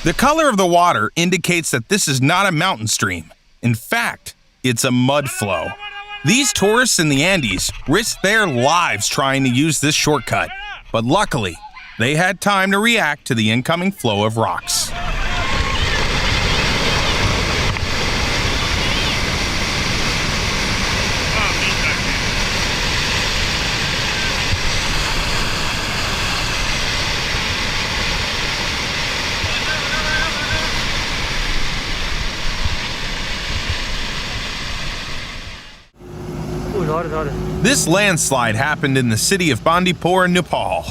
The color of the water indicates that this is not a mountain stream. In fact, it's a mud flow. These tourists in the Andes risked their lives trying to use this shortcut, but luckily, they had time to react to the incoming flow of rocks. This landslide happened in the city of Bandipur, Nepal.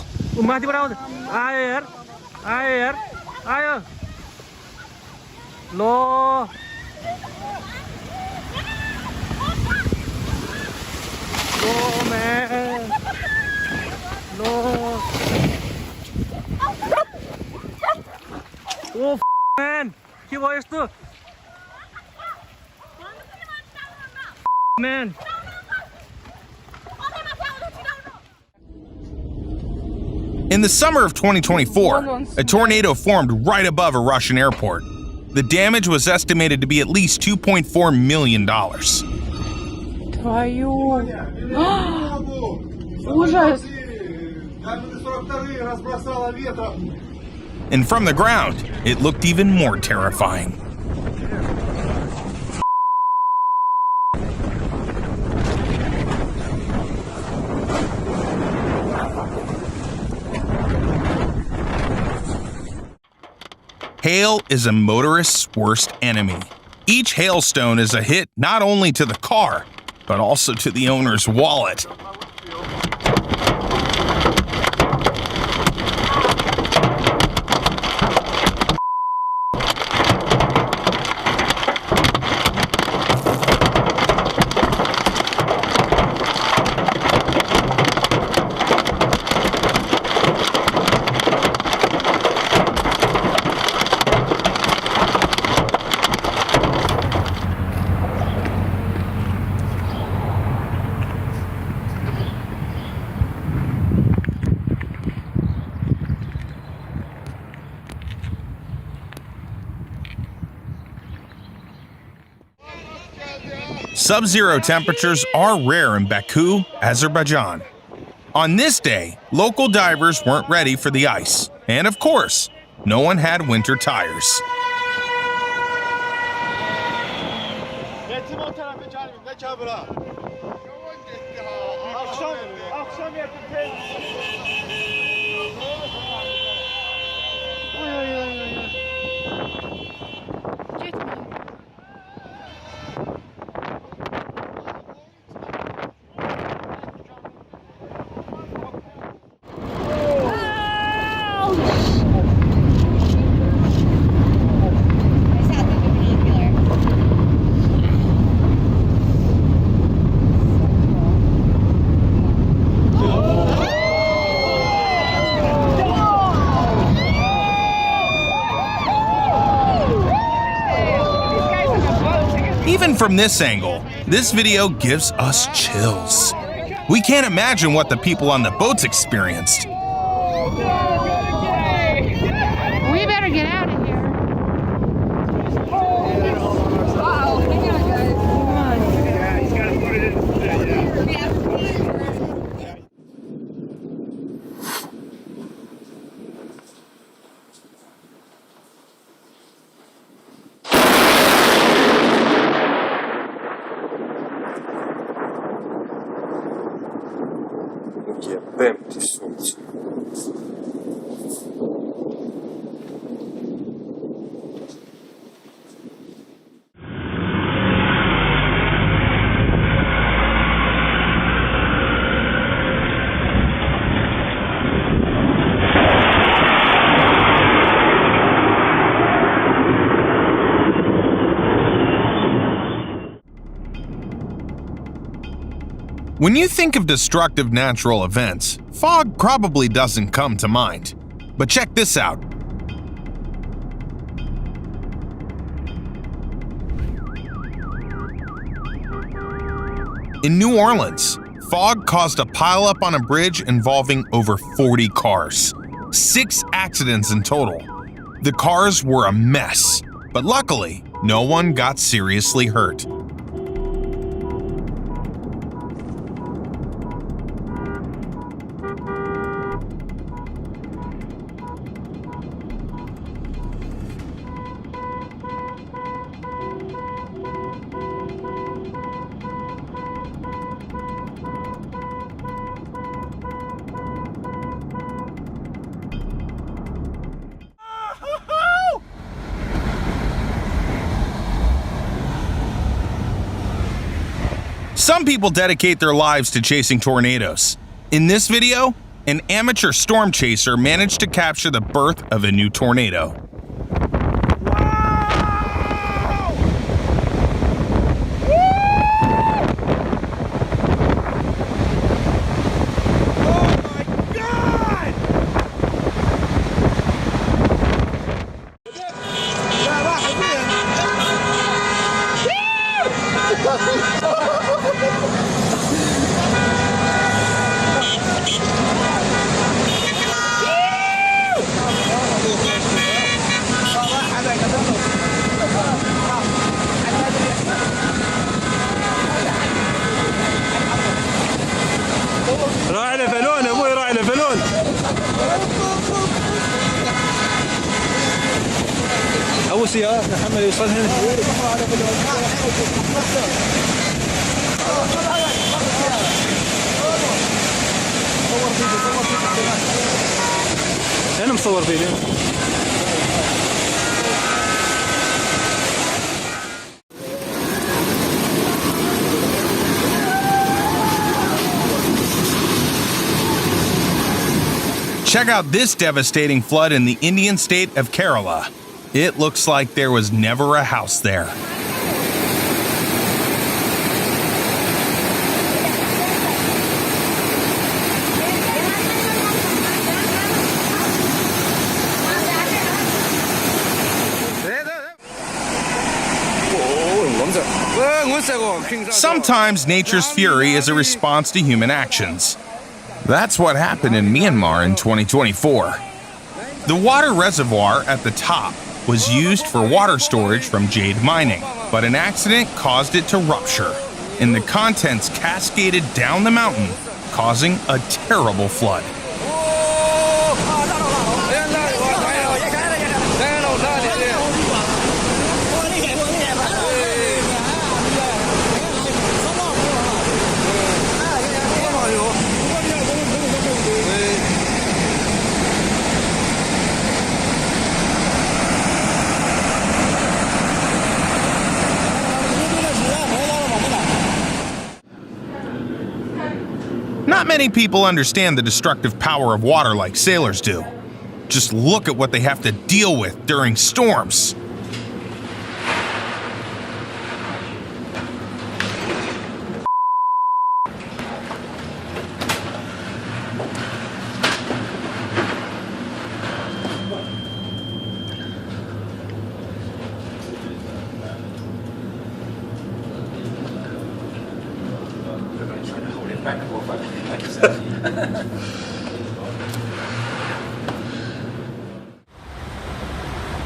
Man. In the summer of 2024, a tornado formed right above a Russian airport. The damage was estimated to be at least $2.4 million. And from the ground, it looked even more terrifying. Hail is a motorist's worst enemy. Each hailstone is a hit not only to the car, but also to the owner's wallet. Sub-zero temperatures are rare in Baku, Azerbaijan. On this day, local divers weren't ready for the ice, and of course, no one had winter tires. Even from this angle, this video gives us chills. We can't imagine what the people on the boats experienced. We better get out of here. When you think of destructive natural events, fog probably doesn't come to mind. But check this out. In New Orleans, fog caused a pileup on a bridge involving over 40 cars. 6 accidents in total. The cars were a mess, but luckily, no one got seriously hurt. Some people dedicate their lives to chasing tornadoes. In this video, an amateur storm chaser managed to capture the birth of a new tornado. راعي لفلون ابوي راعي لفلون ابو سيارة محمد يوصل هنا انا مصور فيديو Check out this devastating flood in the Indian state of Kerala. It looks like there was never a house there. Sometimes nature's fury is a response to human actions. That's what happened in Myanmar in 2024. The water reservoir at the top was used for water storage from jade mining, but an accident caused it to rupture, and the contents cascaded down the mountain, causing a terrible flood. Not many people understand the destructive power of water like sailors do. Just look at what they have to deal with during storms.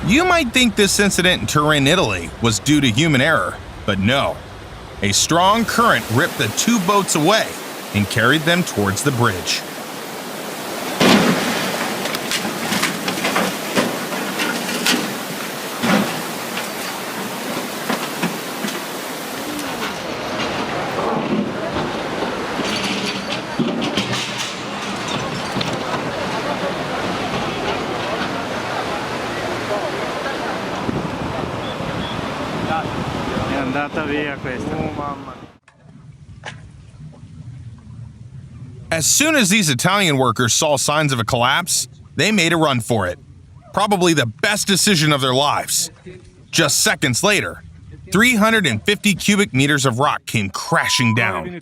You might think this incident in Turin, Italy was due to human error, but no. A strong current ripped the two boats away and carried them towards the bridge. As soon as these Italian workers saw signs of a collapse, they made a run for it. Probably the best decision of their lives. Just seconds later, 350 cubic meters of rock came crashing down.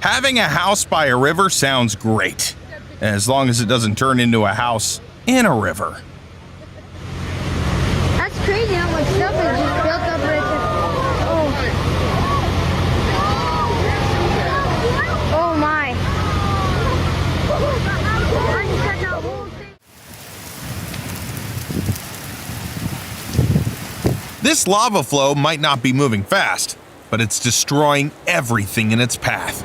Having a house by a river sounds great, as long as it doesn't turn into a house in a river. That's crazy how much stuff is just built up right there. Oh my. This lava flow might not be moving fast, but it's destroying everything in its path.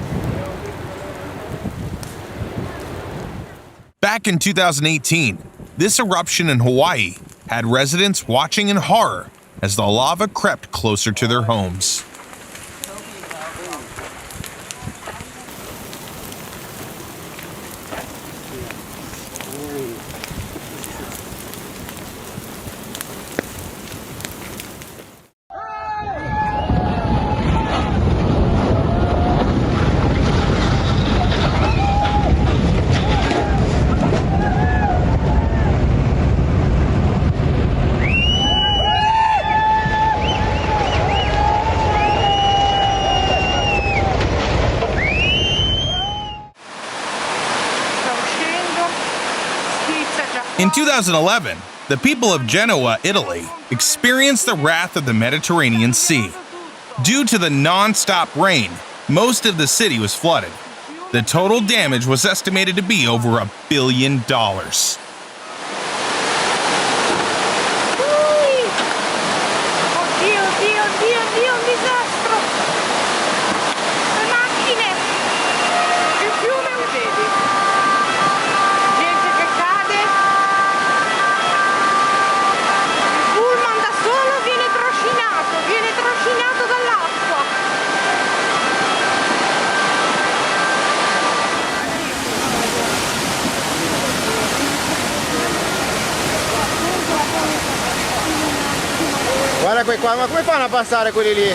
Back in 2018, this eruption in Hawaii had residents watching in horror as the lava crept closer to their homes. In 2011, the people of Genoa, Italy, experienced the wrath of the Mediterranean Sea. Due to the non-stop rain, most of the city was flooded. The total damage was estimated to be over $1 billion. Guarda quei qua, ma come fanno a passare quelli lì?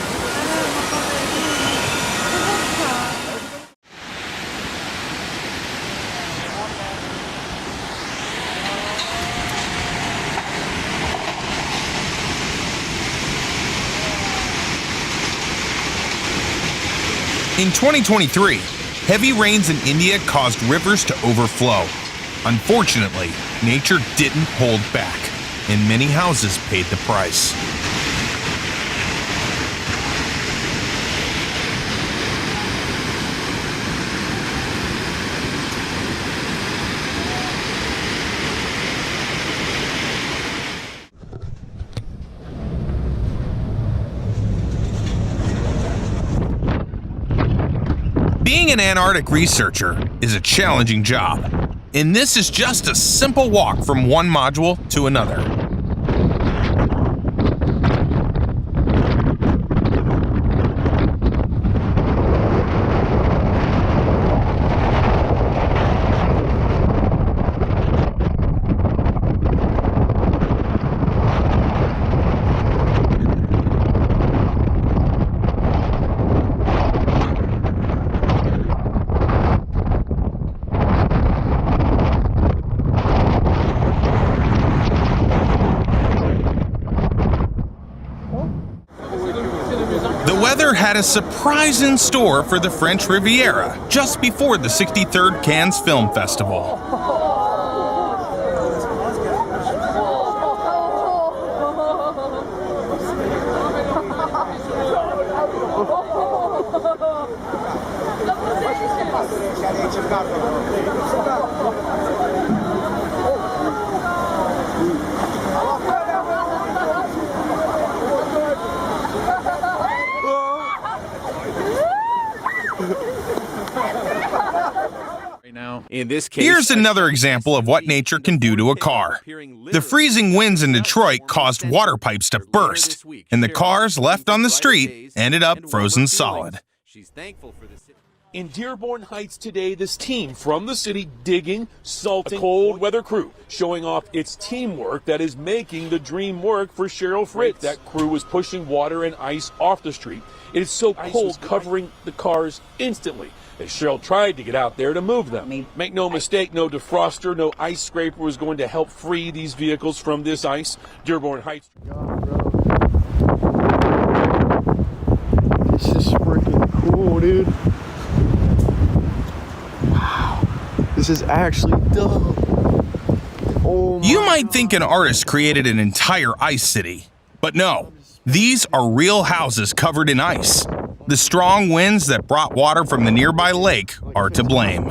In 2023, heavy rains in India caused rivers to overflow. Unfortunately, nature didn't hold back, and many houses paid the price. Being an Antarctic researcher is a challenging job, and this is just a simple walk from one module to another. The weather had a surprise in store for the French Riviera just before the 63rd Cannes Film Festival. Here's another example of what nature can do to a car. The freezing winds in Detroit caused water pipes to burst, and the cars left on the street ended up frozen solid. In Dearborn Heights today, this team from the city digging, salting, a cold weather crew showing off its teamwork that is making the dream work for Cheryl Fritz. That crew was pushing water and ice off the street. It is so cold, covering the cars instantly as Cheryl tried to get out there to move them. Make no mistake, no defroster, no ice scraper was going to help free these vehicles from this ice. Dearborn Heights. This is freaking cool, dude. This is actually dope. Oh You might think an artist created an entire ice city, but no. These are real houses covered in ice. The strong winds that brought water from the nearby lake are to blame.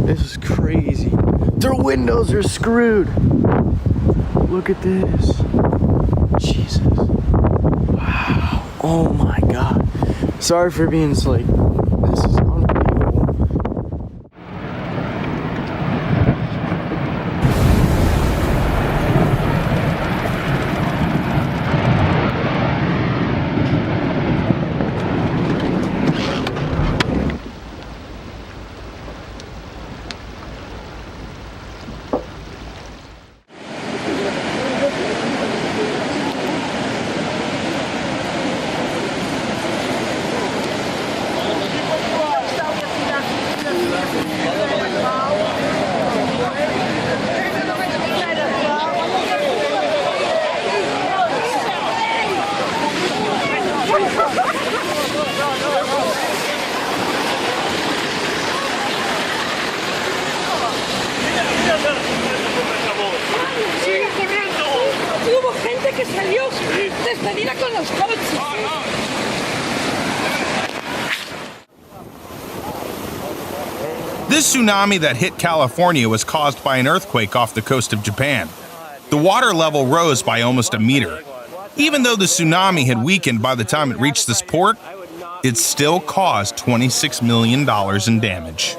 This is crazy. Their windows are screwed. Look at this. Jesus. Wow. Oh my God. Sorry for being this is unbelievable. Hubo gente que salió despedida con los coches. This tsunami that hit California was caused by an earthquake off the coast of Japan. The water level rose by almost a meter. Even though the tsunami had weakened by the time it reached this port, it still caused $26 million in damage.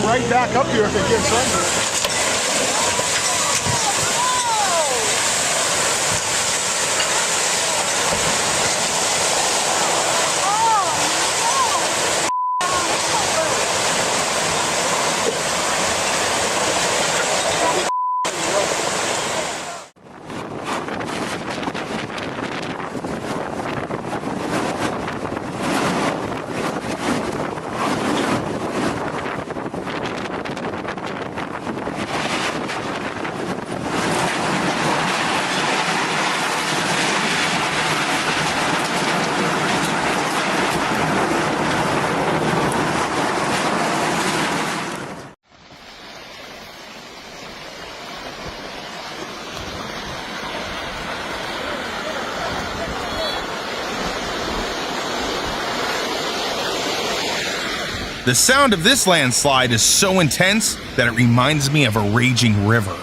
Right back up here if it gets under. The sound of this landslide is so intense that it reminds me of a raging river.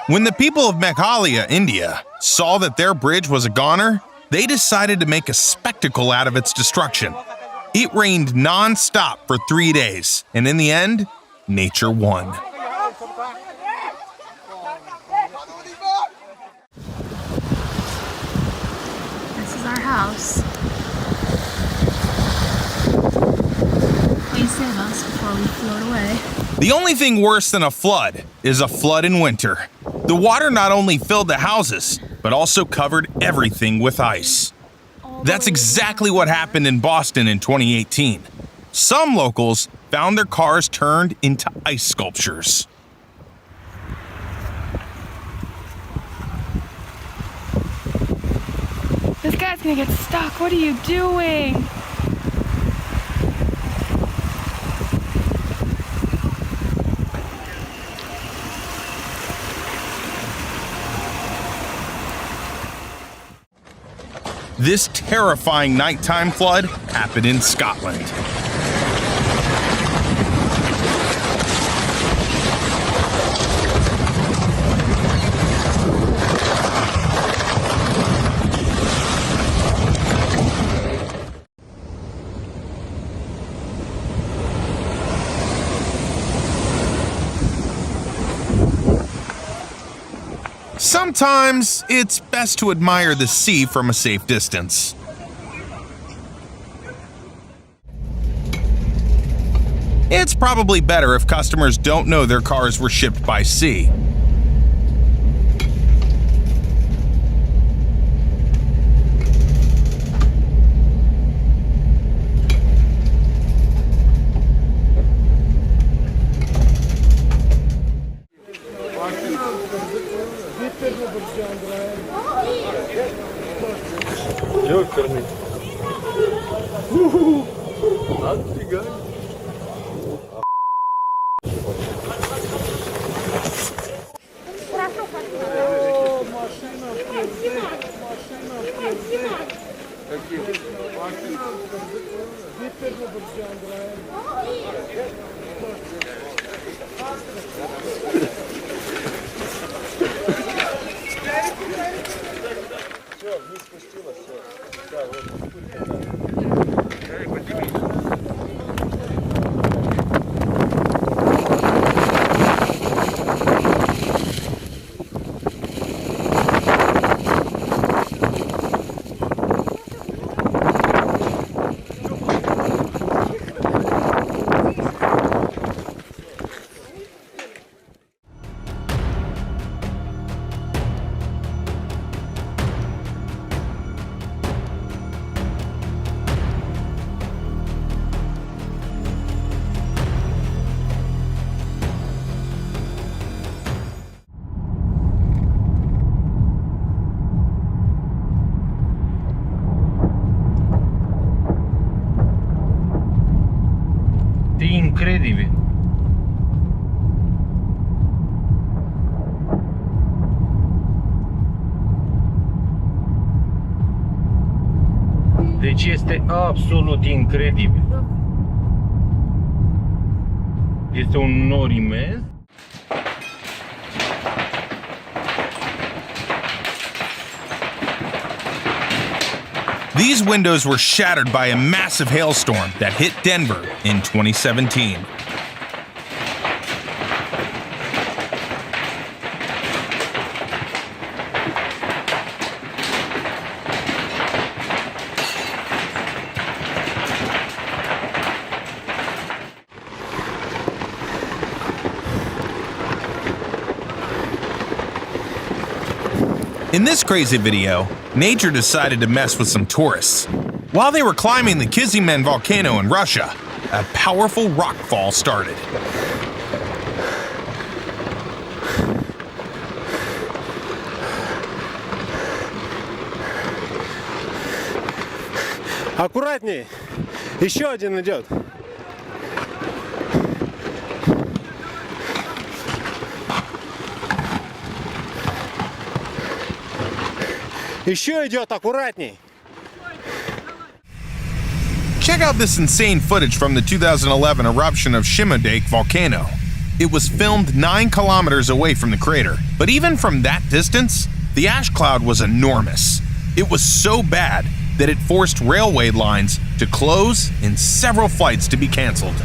When the people of Meghalaya, India, saw that their bridge was a goner, they decided to make a spectacle out of its destruction. It rained non-stop for 3 days, and in the end, nature won. This is our house. Please save us before we float away. The only thing worse than a flood is a flood in winter. The water not only filled the houses, but also covered everything with ice. That's exactly what happened in Boston in 2018. Some locals found their cars turned into ice sculptures. This guy's gonna get stuck. What are you doing? This terrifying nighttime flood happened in Scotland. Sometimes it's best to admire the sea from a safe distance. It's probably better if customers don't know their cars were shipped by sea. Incredibil. Deci este absolut incredibil. Este un nor imens. These windows were shattered by a massive hailstorm that hit Denver in 2017. In this crazy video, nature decided to mess with some tourists. While they were climbing the Kizilmen volcano in Russia, a powerful rockfall started. Аккуратней! Еще один идет. Еще идет, аккуратней. Check out this insane footage from the 2011 eruption of Shimodake volcano. It was filmed 9 kilometers away from the crater, but even from that distance, the ash cloud was enormous. It was so bad that it forced railway lines to close and several flights to be canceled.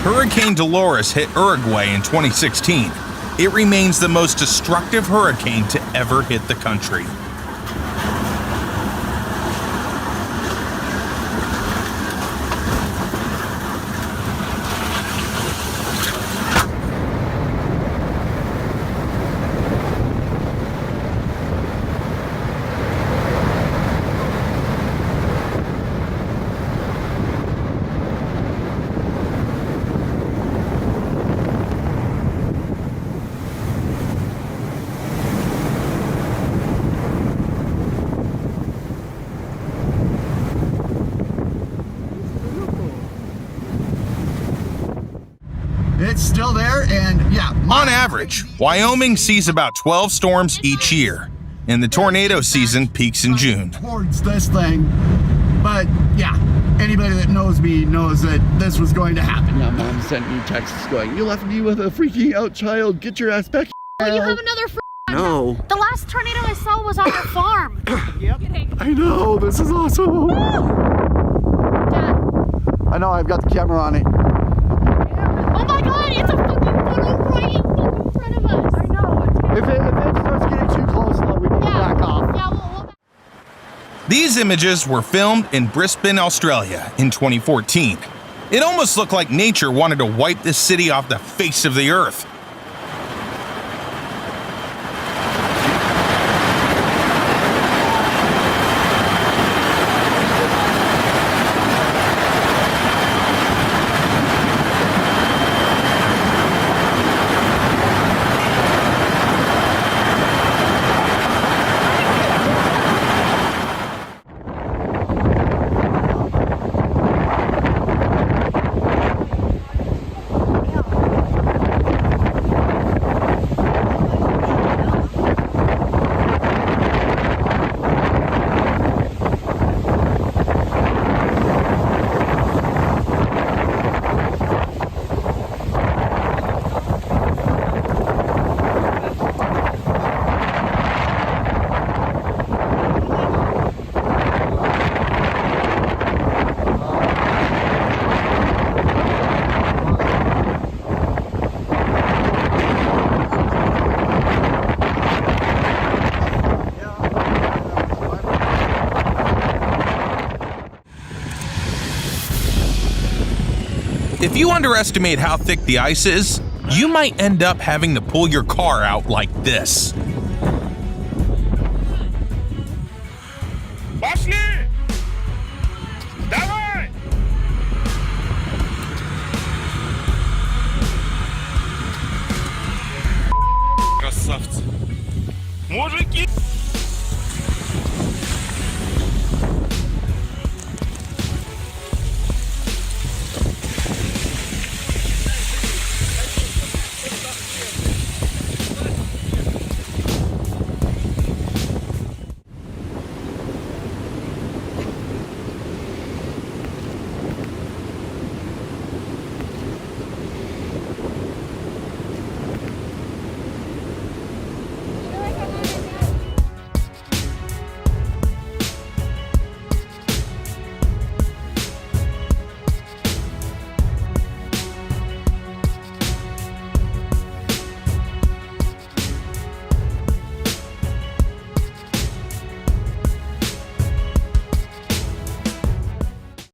Hurricane Dolores hit Uruguay in 2016. It remains the most destructive hurricane to ever hit the country. still there, and yeah. On average, Wyoming sees about 12 storms each year, and the tornado season peaks in June. Towards this thing, but yeah, anybody that knows me knows that this was going to happen. Yeah, Mom sent me texts going, "You left me with a freaking out child. Get your ass back." Well, you have another No. The last tornado I saw was on your farm. Yep. I know, this is awesome. Dad. I know, I've got the camera on it. Oh my god, it's a fucking photo right in front of us. I know. If it starts getting too close, though, we need to back off. Yeah, we'll These images were filmed in Brisbane, Australia in 2014. It almost looked like nature wanted to wipe this city off the face of the earth. If you underestimate how thick the ice is, you might end up having to pull your car out like this. Пошли! Давай! Красавцы! Мужики!